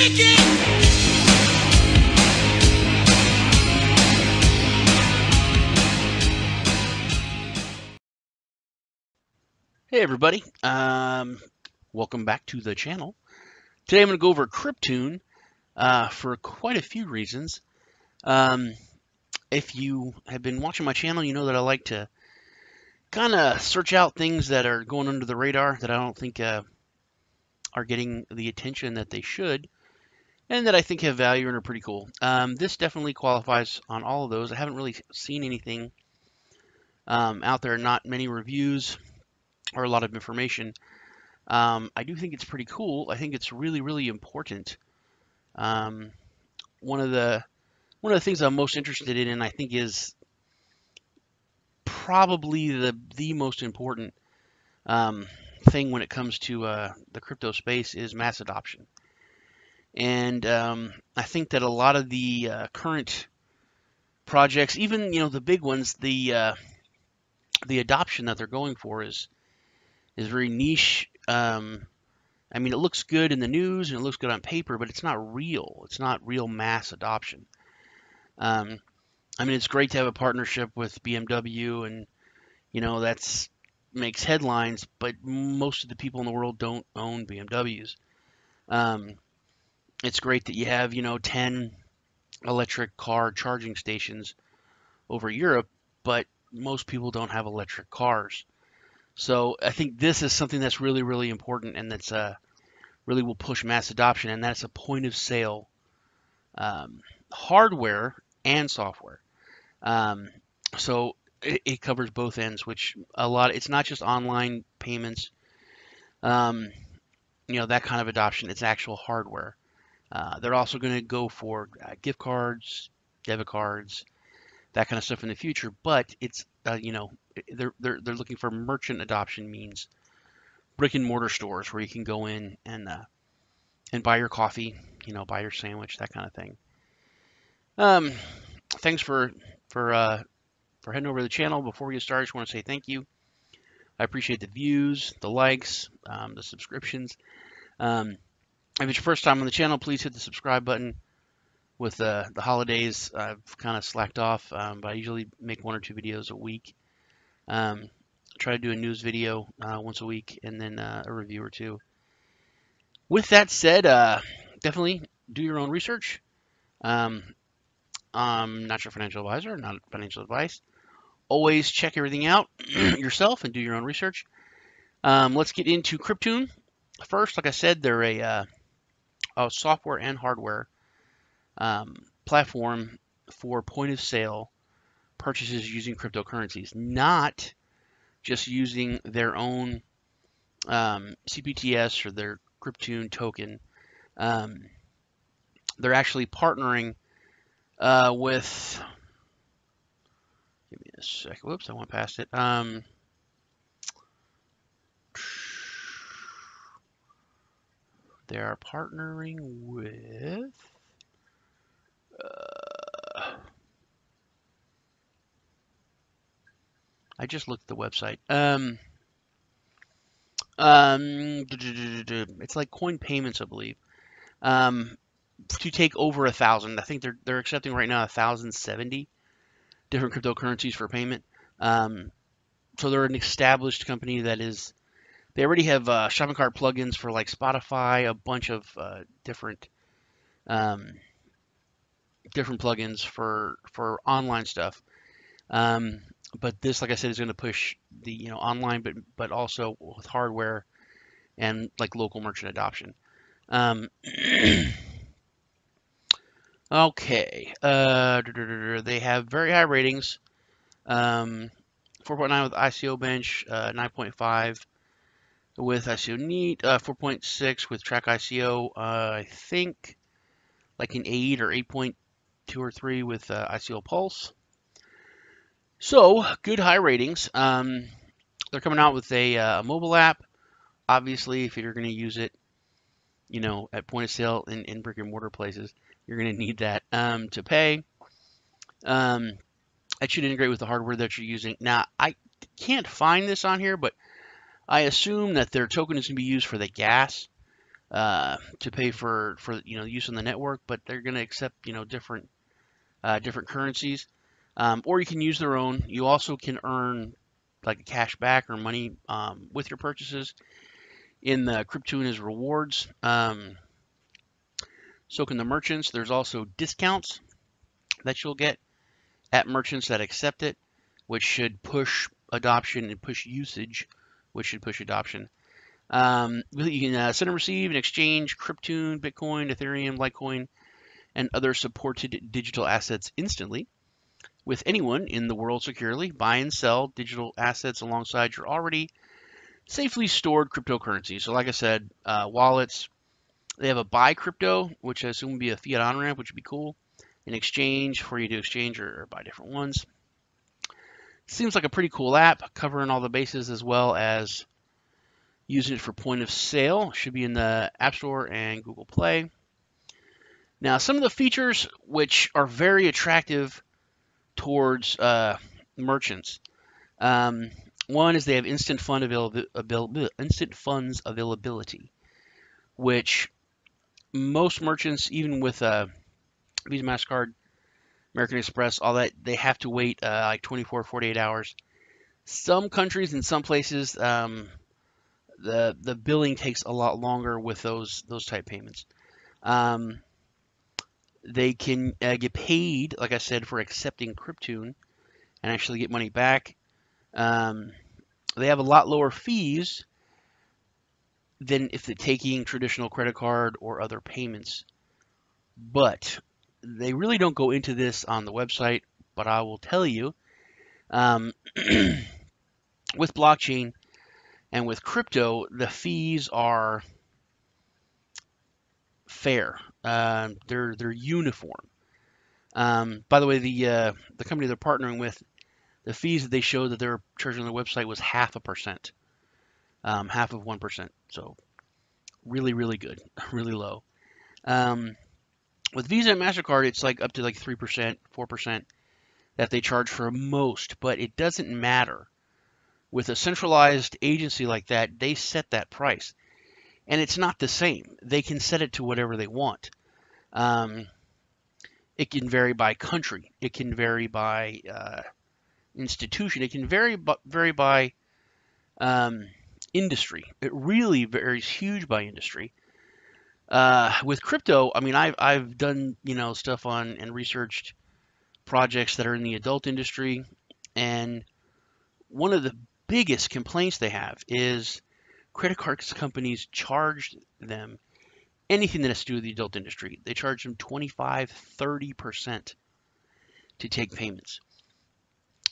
Hey everybody, welcome back to the channel. Today I'm going to go over Cryptune for quite a few reasons. If you have been watching my channel, you know that I like to kind of search out things that are going under the radar that I don't think are getting the attention that they should, and that I think have value and are pretty cool. This definitely qualifies on all of those. I haven't really seen anything out there, not many reviews or a lot of information. I do think it's pretty cool. I think it's really, really important. One of the things I'm most interested in, and I think is probably the most important thing when it comes to the crypto space, is mass adoption. And I think that a lot of the current projects, even the big ones, the adoption that they're going for is very niche. I mean, it looks good in the news and it looks good on paper, but it's not real. It's not real mass adoption. I mean, it's great to have a partnership with BMW, and that's makes headlines, but most of the people in the world don't own BMWs. It's great that you have 10 electric car charging stations over Europe, but most people don't have electric cars. So I think this is something that's really, really important, and that's really will push mass adoption, and that's a point of sale hardware and software. So it covers both ends, which it's not just online payments, that kind of adoption. It's actual hardware. They're also going to go for gift cards, debit cards, that kind of stuff in the future. But it's they're looking for merchant adoption, means brick and mortar stores where you can go in and buy your coffee, buy your sandwich, that kind of thing. Thanks for heading over to the channel. Before we get started, I just want to say thank you. I appreciate the views, the likes, the subscriptions. If it's your first time on the channel, please hit the subscribe button. With the holidays, I've kind of slacked off, but I usually make 1 or 2 videos a week. Try to do a news video once a week, and then a review or 2. With that said, definitely do your own research. I'm not your financial advisor, not financial advice. Always check everything out yourself and do your own research. Let's get into Cryptune. First, like I said, they're a software and hardware platform for point of sale purchases using cryptocurrencies, not just using their own CPTS or their Cryptune token. They're actually partnering with, give me a second, whoops, I went past it. They are partnering with, I just looked at the website. It's like Coin Payments, I believe. To take over 1,000, I think they're accepting right now 1,070 different cryptocurrencies for payment. So they're an established company that is. They already have shopping cart plugins for like Spotify, a bunch of different plugins for online stuff. But this, like I said, is going to push the online, but also with hardware and like local merchant adoption. Okay, they have very high ratings. 4.9 with ICO Bench, 9.5 with ICO Neat, 4.6 with Track ICO. I think like an 8 or 8.2 or 3 with ICO Pulse. So good high ratings. They're coming out with a mobile app. Obviously, if you're going to use it, at point of sale in brick and mortar places, you're going to need that to pay. It should integrate with the hardware that you're using. Now, I can't find this on here, but I assume that their token is going to be used for the gas. to pay for use on the network, but they're going to accept different currencies, or you can use their own. You also can earn like a cash back or money with your purchases in the Cryptune as rewards. So can the merchants. There's also discounts that you'll get at merchants that accept it, which should push adoption and push usage, which should push adoption. You can send and receive and exchange Cryptune, Bitcoin, Ethereum, Litecoin, and other supported digital assets instantly with anyone in the world securely. Buy and sell digital assets alongside your already safely stored cryptocurrency. So like I said, wallets, they have a buy crypto, which I assume would be a fiat on-ramp, which would be cool. An exchange for you to exchange or buy different ones. Seems like a pretty cool app, covering all the bases as well as using it for point of sale. Should be in the App Store and Google Play. Now, some of the features which are very attractive towards merchants. One is they have instant funds availability, which most merchants, even with Visa, MasterCard, American Express, all that, they have to wait like 24, 48 hours. Some countries and some places, the billing takes a lot longer with those type payments. They can get paid, like I said, for accepting Cryptune and actually get money back. They have a lot lower fees than if they're taking traditional credit card or other payments. But they really don't go into this on the website, but I will tell you, with blockchain and with crypto, the fees are fair. They're uniform. By the way, the company they're partnering with, the fees that they showed that they're charging on their website was 0.5%, half of 1%. So really, really good, really low. With Visa and MasterCard, it's like up to like 3%, 4% that they charge for most, but it doesn't matter. With a centralized agency like that, they set that price, and it's not the same. They can set it to whatever they want. It can vary by country. It can vary by institution. It can vary by industry. It really varies huge by industry. With crypto, I mean, I've done stuff on and researched projects that are in the adult industry, and one of the biggest complaints they have is credit card companies charge them anything that has to do with the adult industry. They charge them 25, 30% to take payments,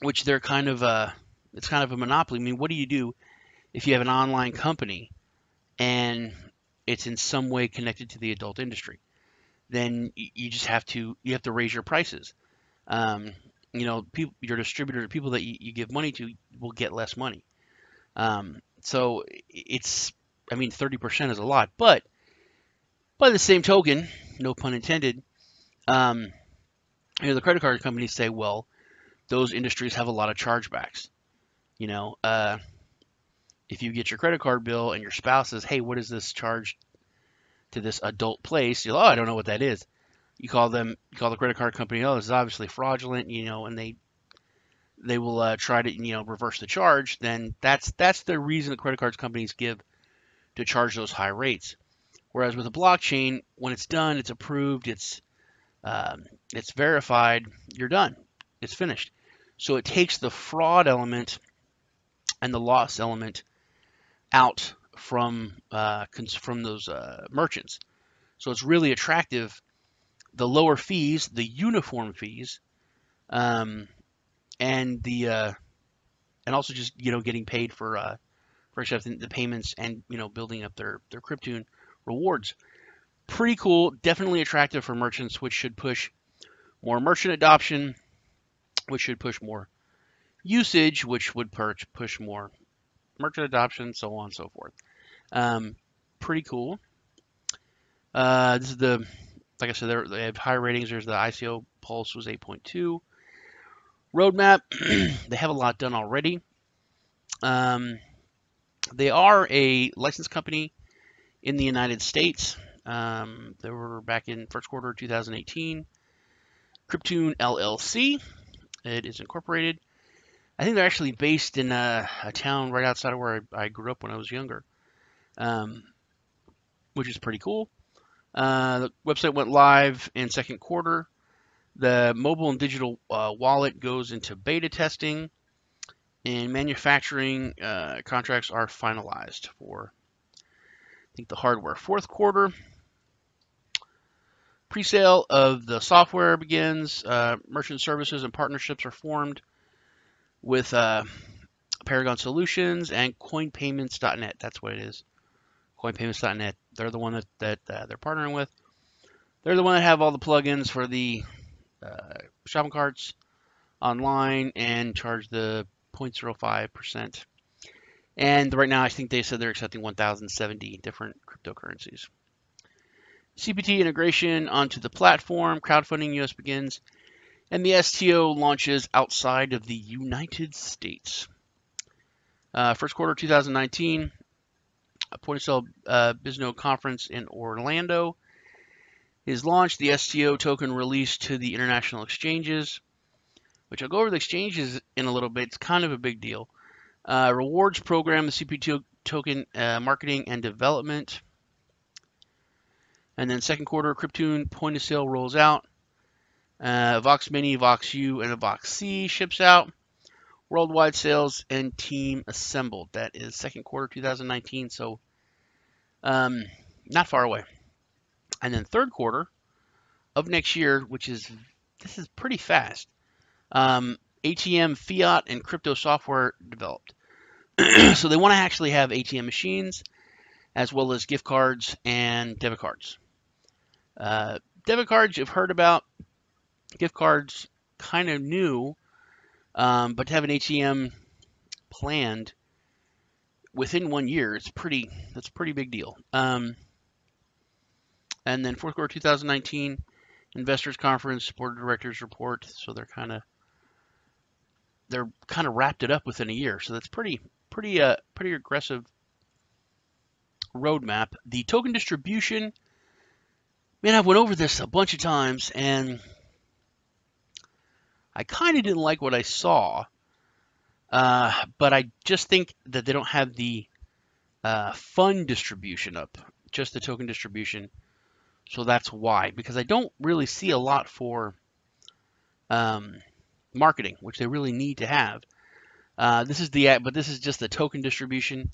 which they're it's kind of a monopoly. I mean, what do you do if you have an online company and it's in some way connected to the adult industry? Then you just have to raise your prices. People, your distributor, people that you give money to will get less money. So it's, I mean, 30% is a lot, but by the same token, no pun intended, the credit card companies say, well, those industries have a lot of chargebacks. If you get your credit card bill and your spouse says, hey, what is this charge to this adult place? You're like, oh, I don't know what that is. You call the credit card company, oh, this is obviously fraudulent, and they will try to, reverse the charge. Then that's the reason the credit card companies give to charge those high rates. Whereas with a blockchain, when it's done, it's approved, it's verified, you're done, it's finished. So it takes the fraud element and the loss element out from those merchants. So it's really attractive. The lower fees, the uniform fees, and also just getting paid for accepting the payments and building up their Cryptune rewards. Pretty cool, definitely attractive for merchants, which should push more merchant adoption, which should push more usage, which would push more merchant adoption, so on and so forth. Pretty cool. This is like I said, they have high ratings. There's the ICO Pulse was 8.2. Roadmap, they have a lot done already. They are a licensed company in the United States. They were back in first quarter of 2018. Cryptune LLC. It is incorporated. I think they're actually based in a town right outside of where I grew up when I was younger, which is pretty cool. The website went live in second quarter. The mobile and digital wallet goes into beta testing, and manufacturing contracts are finalized for, I think, the hardware. Fourth quarter, pre-sale of the software begins. Merchant services and partnerships are formed with Paragon Solutions and CoinPayments.net. That's what it is. CoinPayments.net. They're the one that they're partnering with. They're the one that have all the plugins for the shopping carts online and charge the 0.05%. And right now, I think they said they're accepting 1,070 different cryptocurrencies. CPT integration onto the platform. Crowdfunding US begins. And the STO launches outside of the United States. First quarter 2019, a point-of-sale Bisnode conference in Orlando is launched. The STO token released to the international exchanges, which I'll go over the exchanges in a little bit. It's kind of a big deal. Rewards program, the CPT token marketing and development. And then second quarter, Cryptune point of sale rolls out. Vox Mini, Vox U, and a Vox C ships out. Worldwide sales and team assembled. That is second quarter 2019, so not far away. And then third quarter of next year, this is pretty fast. ATM, fiat, and crypto software developed. So they want to actually have ATM machines as well as gift cards and debit cards. Debit cards you've heard about. Gift cards kind of new, but to have an ATM planned within 1 year, that's a pretty big deal. And then fourth quarter 2019, investors conference, board of directors report. So they're kind of wrapped it up within a year. So that's pretty aggressive roadmap. The token distribution, man, I've went over this a bunch of times, and I kind of didn't like what I saw, but I just think that they don't have the fund distribution up, just the token distribution. So that's why, because I don't really see a lot for marketing, which they really need to have. This is just the token distribution.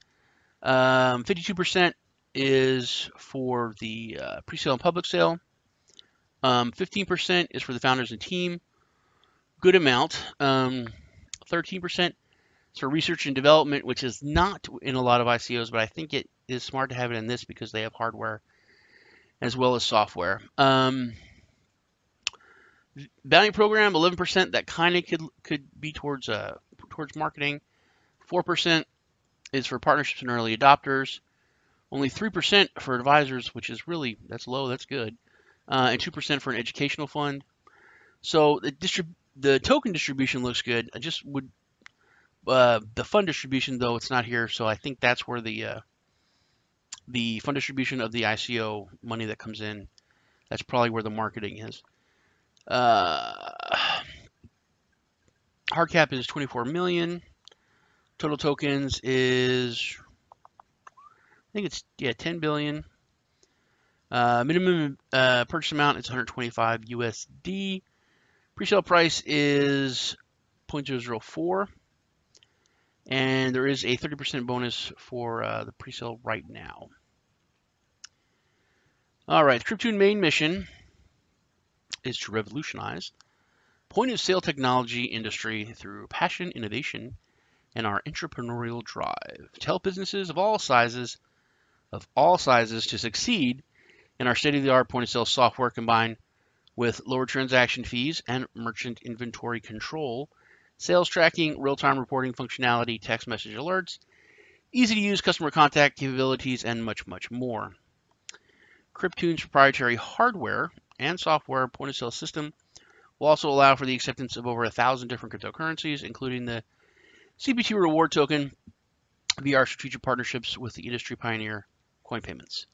52% is for the pre-sale and public sale. 15% is for the founders and team. Good amount. 13% is for research and development, which is not in a lot of ICOs, but I think it is smart to have it in this because they have hardware as well as software. Bounty program, 11%. That kind of could be towards marketing. 4% is for partnerships and early adopters. Only 3% for advisors, which is that's low. That's good. And 2% for an educational fund. So the token distribution looks good. I just would the fund distribution, though, it's not here. So I think that's where the fund distribution of the ICO money that comes in, that's probably where the marketing is. Hard cap is 24 million. Total tokens is, I think it's 10 billion. Minimum purchase amount is 125 USD. Pre-sale price is 0.004, and there is a 30% bonus for the pre-sale right now. All right, the Cryptune main mission is to revolutionize point-of-sale technology industry through passion, innovation, and our entrepreneurial drive to help businesses of all sizes to succeed in our state-of-the-art point-of-sale software combined with lower transaction fees and merchant inventory control, sales tracking, real-time reporting functionality, text message alerts, easy-to-use customer contact capabilities, and much, much more. Cryptune's proprietary hardware and software point-of-sale system will also allow for the acceptance of over 1,000 different cryptocurrencies, including the CPT reward token, via our strategic partnerships with the industry pioneer coin payments,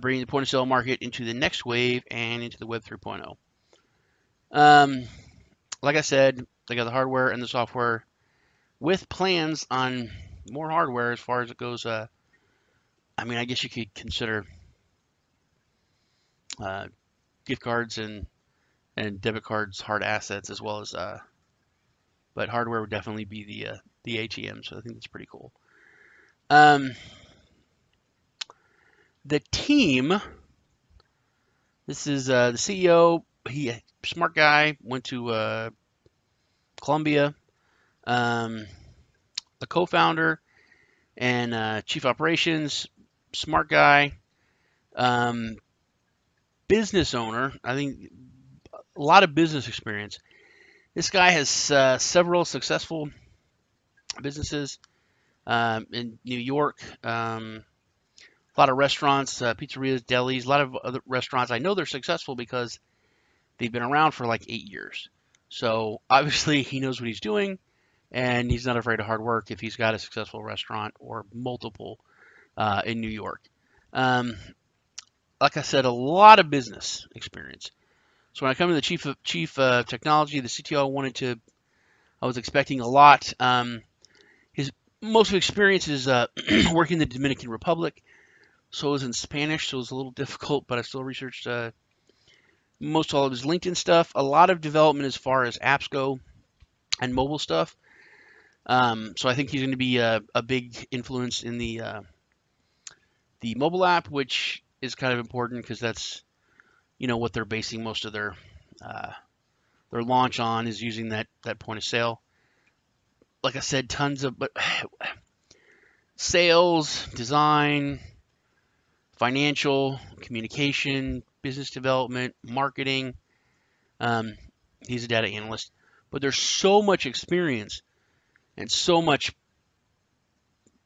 bringing the point-of-sale market into the next wave and into the Web 3.0. Like I said, they got the hardware and the software with plans on more hardware as far as it goes. I mean, I guess you could consider gift cards and debit cards hard assets as well as, but hardware would definitely be the ATM. So I think that's pretty cool. The team. This is the CEO. He smart guy. Went to Columbia. The co-founder and chief operations. Smart guy. Business owner. I think a lot of business experience. This guy has several successful businesses in New York. A lot of restaurants, pizzerias, delis, a lot of other restaurants. I know they're successful because they've been around for like 8 years. So obviously he knows what he's doing, and he's not afraid of hard work if he's got a successful restaurant or multiple in New York. Like I said, a lot of business experience. So when I come to the chief of technology, the CTO, I was expecting a lot. His most of experience is working in the Dominican Republic. So it was in Spanish, so it was a little difficult, but I still researched most all of his LinkedIn stuff. A lot of development as far as apps go and mobile stuff. So I think he's going to be a big influence in the mobile app, which is kind of important because that's what they're basing most of their launch on, is using that point of sale. Like I said, tons of sales, design, financial, communication, business development, marketing. He's a data analyst, but there's so much experience and so much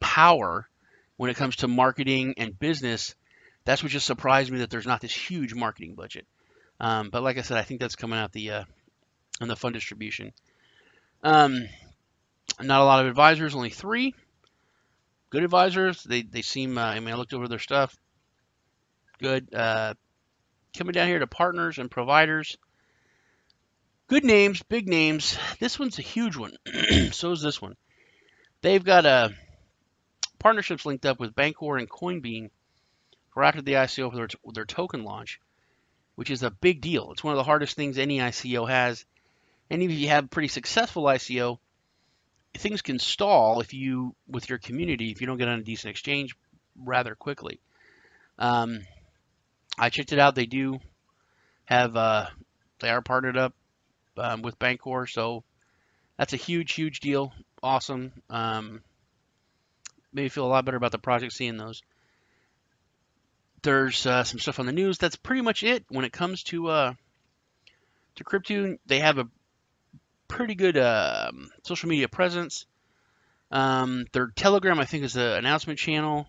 power when it comes to marketing and business. That's what just surprised me, that there's not this huge marketing budget. But like I said, I think that's coming out on the fund distribution. Not a lot of advisors, only 3 good advisors. They seem, I looked over their stuff. Good. Coming down here to partners and providers. Good names, big names. This one's a huge one. So is this one. They've got partnerships linked up with Bancor and Coinbean for after the ICO for their token launch, which is a big deal. It's one of the hardest things any ICO has. And even if you have a pretty successful ICO, things can stall with your community if you don't get on a decent exchange rather quickly. I checked it out. They do have they are partnered up with Bancor, so that's a huge deal. Awesome. Made me feel a lot better about the project seeing those. There's some stuff on the news. That's pretty much it when it comes to Cryptune. They have a pretty good social media presence. Their Telegram, I think, is the announcement channel.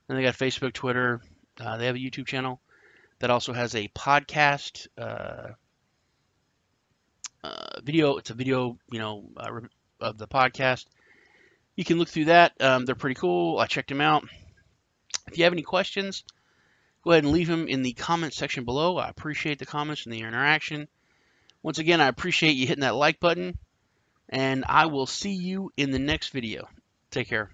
And they got Facebook, Twitter. They have a YouTube channel that also has a podcast video. It's a video, of the podcast. You can look through that. They're pretty cool. I checked them out. If you have any questions, go ahead and leave them in the comment section below. I appreciate the comments and the interaction. Once again, I appreciate you hitting that like button, and I will see you in the next video. Take care.